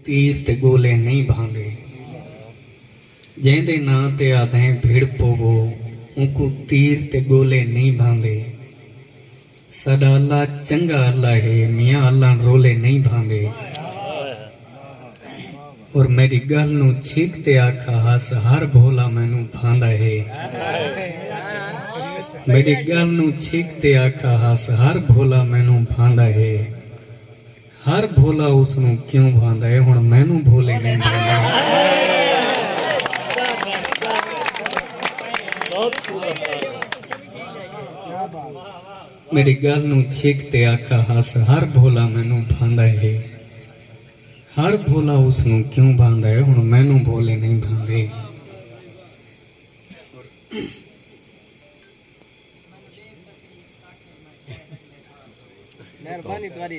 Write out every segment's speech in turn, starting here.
तीर ते गोले नहीं भांगे, जेंदे नां ते आधे भिड़ पोवो, उनको तीर ते गोले नहीं भांगे। सदा अल्लाह चंगा अल्लाह है, मियाँ अल्लाह रोले नहीं भांगे। और मेरी गल नू छीकते आखा हस हर भोला मैनू भांदा है। मेरी गल नू छीकते आखा हस हर भोला मैनू भांदा है। हर भोला उसनू क्यों भांदा है, हुण मैनू भोले नहीं भांदा। मेरी गल नू छीकते आखा हस हर भोला मैनू भांदा है। हर भोला उसनू क्यों भांदा है, हुण मैनू भोले नहीं भांदे। मेहरबानी तुम्हारी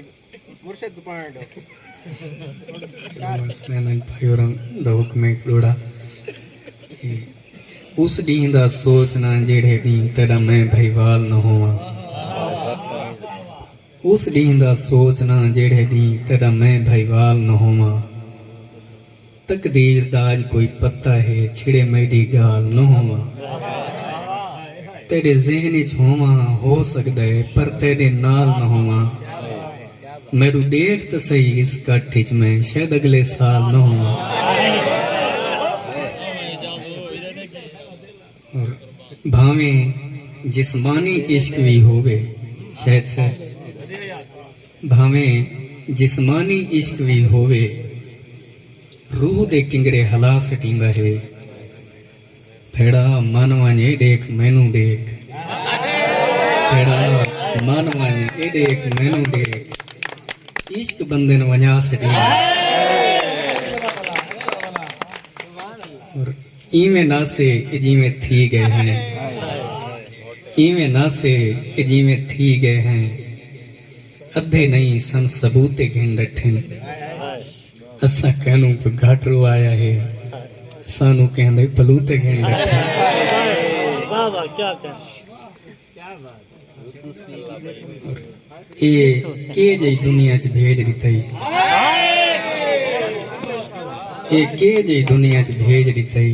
मुर्शिद पढ़ दो। मैं भाइयों दा हुक्म है लोड़ा उस दी दा सोचना जेड़े दी तेरा मैं भाईवाल न होवा। उस दी दा सोचना जेड़े दी तेरा मैं भाईवाल न होवा। तकदीर दा आज कोई पता है, छिड़े मेरी गाल न होवा। तेरे ज़हन च होवा हो सकदा है, पर तेरे नाल न होवा। मेरू देख तो सही इस कट्ठ च मैं, शायद अगले साल न होवा। और भावें जिस्मानी इश्क भी होवे, शायद से भावें जिस्मानी इश्क भी होवे, रूह दे किंगरे हला सटींदा है। फेड़ा मन वांजे देख मैनू देख, फेड़ा मन वांजे देख मैनू देख, इश्क बंदे न वजा सटींदा। और इवें नासे जिवें थी गए हैं, इवें नासे जिवें थी गए हैं। अद्धे नहीं सन सबूते घिन डठन, असा कहनू को घाट रो आया है, सानू कहंदे पलूते घिन डठन। ये के जई दुनिया च भेज दितई, ये के जई दुनिया च भेज दितई।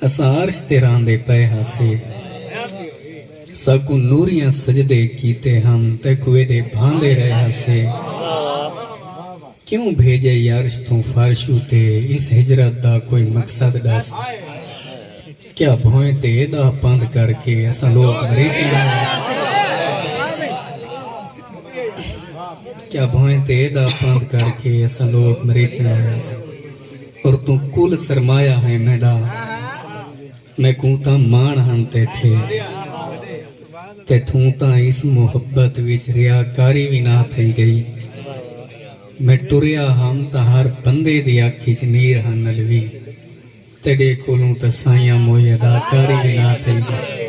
असा अर्श ते रांदे पे हासे, सकू नूरियां सजदे कीते हम, ते कुएदे भांदे रहे हसे। क्यों भेजे अर्श तू फर्श उते, इस हिजरत दा कोई मकसद दस। क्या भोए ते एदा पंध करके असा लोग मरे चला। क्या भोए ते एदा पंध करके असा लोग मरे चला। और तू कुल सरमाया है मेरा, मैं कूता मान हंते थे। ते तू ता इस मुहब्बत विच रियाकारी भी ना थई गई। मैं टुरिया हम ता हर बंदे दी अखी च नीर हन नलवी। तेरे कोलों ता साइयां मोई अदाकारी भी ना थई गई।